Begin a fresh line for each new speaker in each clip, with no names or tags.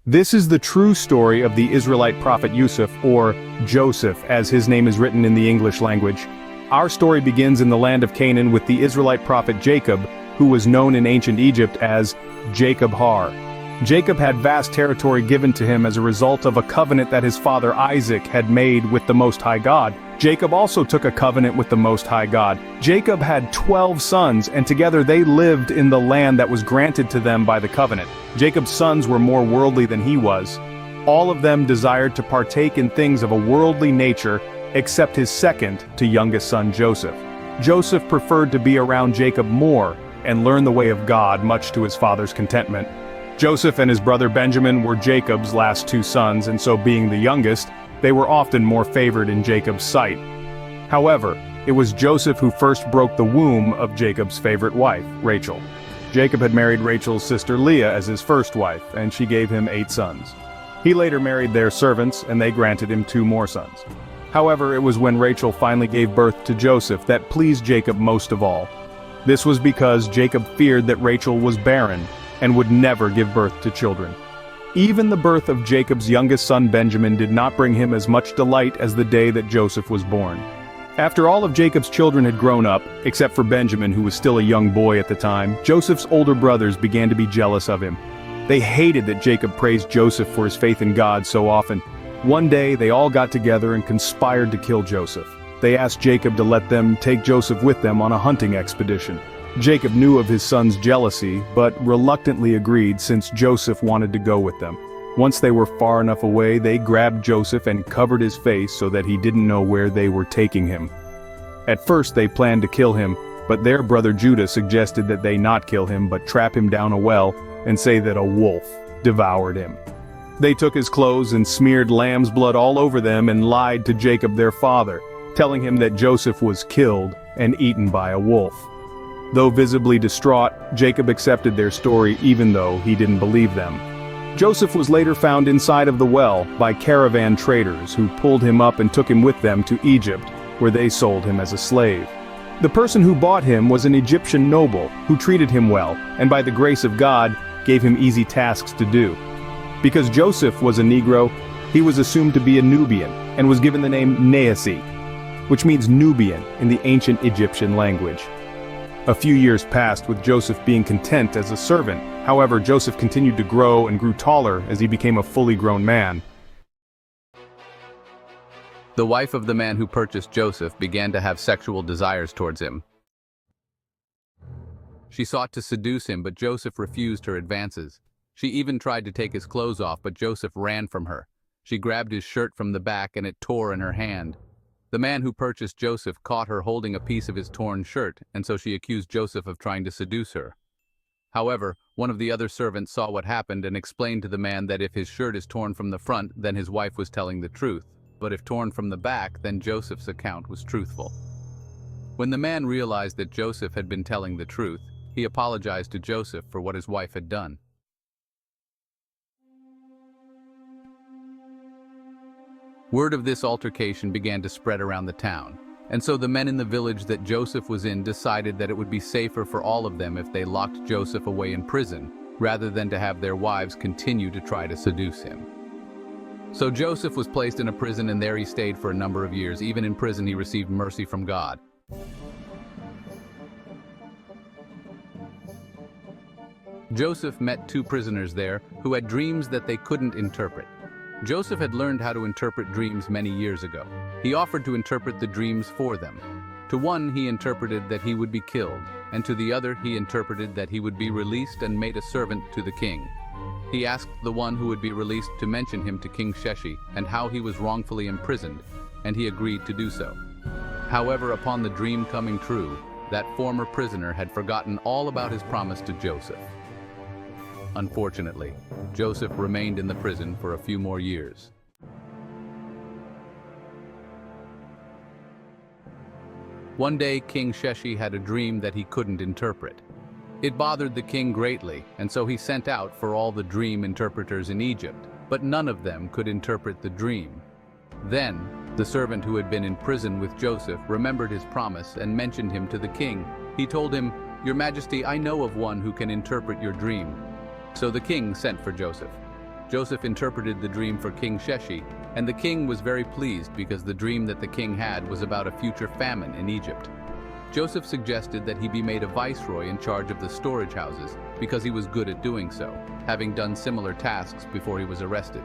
This is the true story of the Israelite prophet Yusuf, or Joseph, as his name is written in the English language. Our story begins in the land of Canaan with the Israelite prophet Jacob, who was known in ancient Egypt as Jacob Har. Jacob had vast territory given to him as a result of a covenant that his father Isaac had made with the Most High God. Jacob also took a covenant with the Most High God. Jacob had 12 sons, and together they lived in the land that was granted to them by the covenant. Jacob's sons were more worldly than he was. All of them desired to partake in things of a worldly nature, except his second to youngest son Joseph. Joseph preferred to be around Jacob more and learn the way of God, much to his father's contentment. Joseph and his brother Benjamin were Jacob's last two sons, and so being the youngest, they were often more favored in Jacob's sight. However, it was Joseph who first broke the womb of Jacob's favorite wife, Rachel. Jacob had married Rachel's sister Leah as his first wife, and she gave him 8 sons. He later married their servants, and they granted him 2 more sons. However, it was when Rachel finally gave birth to Joseph that pleased Jacob most of all. This was because Jacob feared that Rachel was barren and would never give birth to children. Even the birth of Jacob's youngest son Benjamin did not bring him as much delight as the day that Joseph was born. After all of Jacob's children had grown up, except for Benjamin, who was still a young boy at the time, Joseph's older brothers began to be jealous of him. They hated that Jacob praised Joseph for his faith in God so often. One day, they all got together and conspired to kill Joseph. They asked Jacob to let them take Joseph with them on a hunting expedition. Jacob knew of his son's jealousy, but reluctantly agreed since Joseph wanted to go with them. Once they were far enough away, they grabbed Joseph and covered his face so that he didn't know where they were taking him. At first they planned to kill him, but their brother Judah suggested that they not kill him but trap him down a well and say that a wolf devoured him. They took his clothes and smeared lamb's blood all over them and lied to Jacob their father, telling him that Joseph was killed and eaten by a wolf. Though visibly distraught, Jacob accepted their story even though he didn't believe them. Joseph was later found inside of the well by caravan traders who pulled him up and took him with them to Egypt, where they sold him as a slave. The person who bought him was an Egyptian noble who treated him well, and by the grace of God, gave him easy tasks to do. Because Joseph was a Negro, he was assumed to be a Nubian and was given the name Neasi, which means Nubian in the ancient Egyptian language. A few years passed with Joseph being content as a servant. However, Joseph continued to grow and grew taller as he became a fully grown man.
The wife of the man who purchased Joseph began to have sexual desires towards him. She sought to seduce him, but Joseph refused her advances. She even tried to take his clothes off, but Joseph ran from her. She grabbed his shirt from the back and it tore in her hand. The man who purchased Joseph caught her holding a piece of his torn shirt, and so she accused Joseph of trying to seduce her. However, one of the other servants saw what happened and explained to the man that if his shirt is torn from the front, then his wife was telling the truth, but if torn from the back, then Joseph's account was truthful. When the man realized that Joseph had been telling the truth, he apologized to Joseph for what his wife had done. Word of this altercation began to spread around the town, and so the men in the village that Joseph was in decided that it would be safer for all of them if they locked Joseph away in prison, rather than to have their wives continue to try to seduce him. So Joseph was placed in a prison, and there he stayed for a number of years. Even in prison, he received mercy from God. Joseph met 2 prisoners there who had dreams that they couldn't interpret. Joseph had learned how to interpret dreams many years ago. He offered to interpret the dreams for them. To one, he interpreted that he would be killed, and to the other, he interpreted that he would be released and made a servant to the king. He asked the one who would be released to mention him to King Sheshi and how he was wrongfully imprisoned, and he agreed to do so. However, upon the dream coming true, that former prisoner had forgotten all about his promise to Joseph. Unfortunately, Joseph remained in the prison for a few more years. One day, King Sheshi had a dream that he couldn't interpret. It bothered the king greatly, and so he sent out for all the dream interpreters in Egypt, but none of them could interpret the dream. Then, the servant who had been in prison with Joseph remembered his promise and mentioned him to the king. He told him, "Your Majesty, I know of one who can interpret your dream." So the king sent for Joseph. Joseph interpreted the dream for King Sheshi, and the king was very pleased because the dream that the king had was about a future famine in Egypt. Joseph suggested that he be made a viceroy in charge of the storage houses because he was good at doing so, having done similar tasks before he was arrested.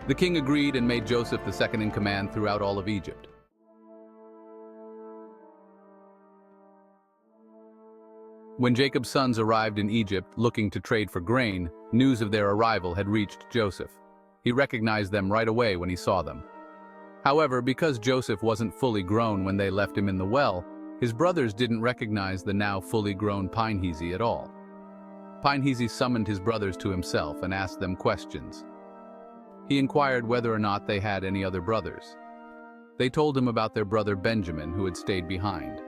The king agreed and made Joseph the second in command throughout all of Egypt. When Jacob's sons arrived in Egypt looking to trade for grain, news of their arrival had reached Joseph. He recognized them right away when he saw them. However, because Joseph wasn't fully grown when they left him in the well, his brothers didn't recognize the now fully grown Pinehezi at all. Pinehezi summoned his brothers to himself and asked them questions. He inquired whether or not they had any other brothers. They told him about their brother Benjamin, who had stayed behind.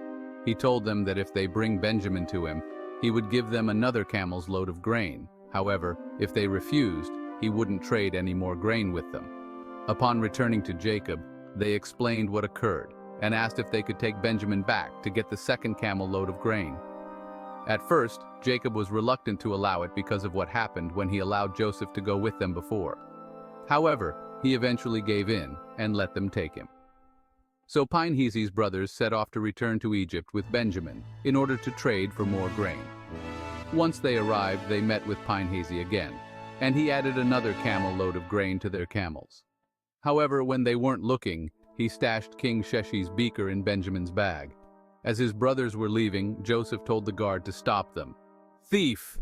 He told them that if they bring Benjamin to him, he would give them another camel's load of grain. However, if they refused, he wouldn't trade any more grain with them. Upon returning to Jacob, they explained what occurred and asked if they could take Benjamin back to get the second camel load of grain. At first, Jacob was reluctant to allow it because of what happened when he allowed Joseph to go with them before. However, he eventually gave in and let them take him. So Pinehezi's brothers set off to return to Egypt with Benjamin in order to trade for more grain. Once they arrived, they met with Pinehezi again, and he added another camel load of grain to their camels. However, when they weren't looking, he stashed King Sheshi's beaker in Benjamin's bag. As his brothers were leaving, Joseph told the guard to stop them. "Thief!"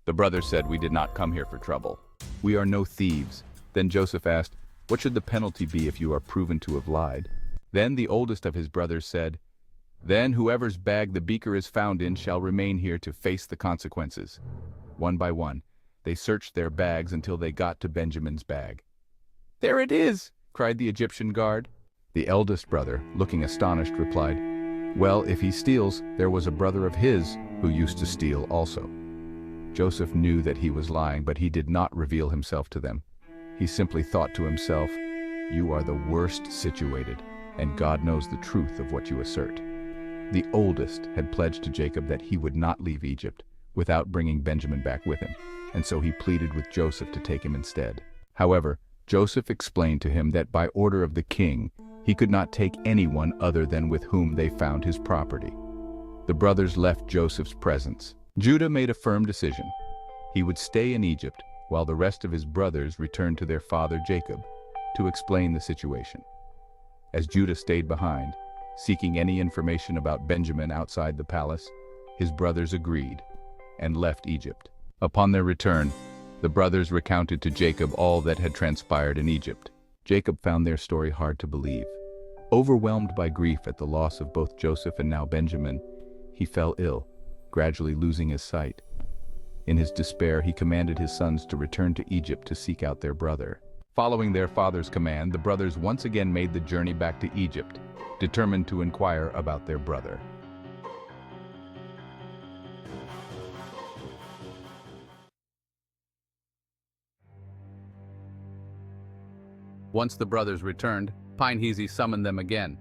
The brothers said, "We did not come here for trouble. We are no thieves." Then Joseph asked, "What should the penalty be if you are proven to have lied?" Then the oldest of his brothers said, "Then whoever's bag the beaker is found in shall remain here to face the consequences." One by one, they searched their bags until they got to Benjamin's bag. "There it is!" cried the Egyptian guard. The eldest brother, looking astonished, replied, "Well, if he steals, there was a brother of his who used to steal also." Joseph knew that he was lying, but he did not reveal himself to them. He simply thought to himself, "You are the worst situated, and God knows the truth of what you assert." The oldest had pledged to Jacob that he would not leave Egypt without bringing Benjamin back with him, and so he pleaded with Joseph to take him instead. However, Joseph explained to him that by order of the king, he could not take anyone other than with whom they found his property. The brothers left Joseph's presence. Judah made a firm decision. He would stay in Egypt while the rest of his brothers returned to their father Jacob to explain the situation. As Judah stayed behind, seeking any information about Benjamin outside the palace, his brothers agreed and left Egypt. Upon their return, the brothers recounted to Jacob all that had transpired in Egypt. Jacob found their story hard to believe. Overwhelmed by grief at the loss of both Joseph and now Benjamin, he fell ill, gradually losing his sight. In his despair, he commanded his sons to return to Egypt to seek out their brother. Following their father's command, the brothers once again made the journey back to Egypt, determined to inquire about their brother.
Once the brothers returned, Pinehezi summoned them again.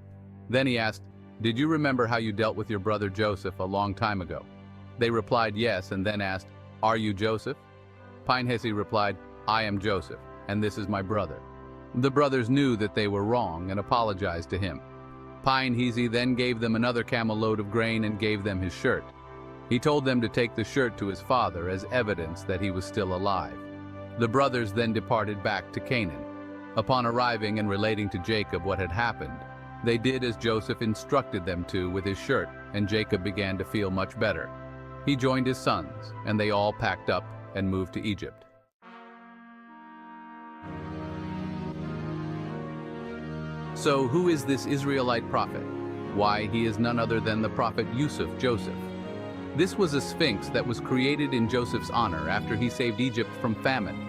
Then he asked, "Did you remember how you dealt with your brother Joseph a long time ago?" They replied yes, and then asked, "Are you Joseph?" Pinehezi replied, "I am Joseph, and this is my brother." The brothers knew that they were wrong and apologized to him. Pinehezi then gave them another camel load of grain and gave them his shirt. He told them to take the shirt to his father as evidence that he was still alive. The brothers then departed back to Canaan. Upon arriving and relating to Jacob what had happened, they did as Joseph instructed them to with his shirt, and Jacob began to feel much better. He joined his sons, and they all packed up and moved to Egypt. So who is this Israelite prophet? Why, he is none other than the prophet Joseph. This was a sphinx that was created in Joseph's honor after he saved Egypt from famine.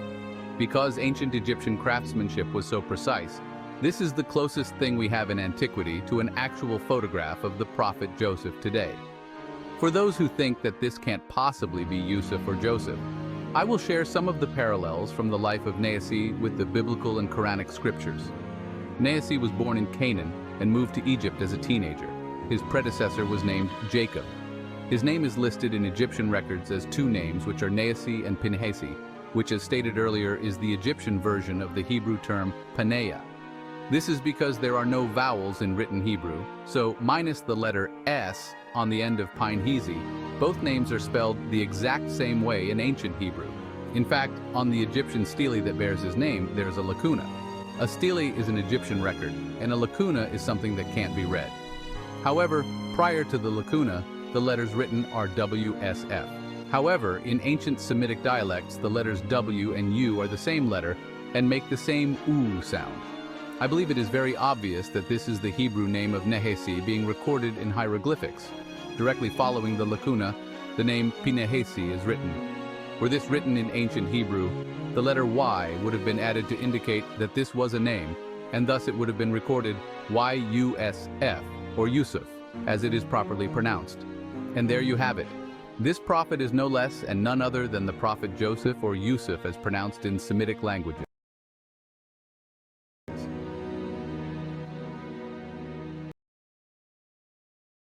Because ancient Egyptian craftsmanship was so precise, this is the closest thing we have in antiquity to an actual photograph of the prophet Joseph today. For those who think that this can't possibly be Yusuf or Joseph, I will share some of the parallels from the life of Neasi with the biblical and Quranic scriptures. Neasi was born in Canaan and moved to Egypt as a teenager. His predecessor was named Jacob. His name is listed in Egyptian records as two names, which are Neasi and Pinehesi. which as stated earlier is the Egyptian version of the Hebrew term paneah. This is because there are no vowels in written Hebrew, so minus the letter S on the end of Pinehesi, both names are spelled the exact same way in ancient Hebrew. In fact, on the Egyptian stele that bears his name, there's a lacuna. A stele is an Egyptian record, and a lacuna is something that can't be read. However, prior to the lacuna, the letters written are WSF. However, in ancient Semitic dialects, the letters W and U are the same letter and make the same U sound. I believe it is very obvious that this is the Hebrew name of Nehesi being recorded in hieroglyphics. Directly following the lacuna, the name Pinehesi is written. Were this written in ancient Hebrew, the letter Y would have been added to indicate that this was a name, and thus it would have been recorded Yusf, or Yusuf, as it is properly pronounced. And there you have it. This prophet is no less and none other than the prophet Joseph or Yusuf as pronounced in Semitic languages.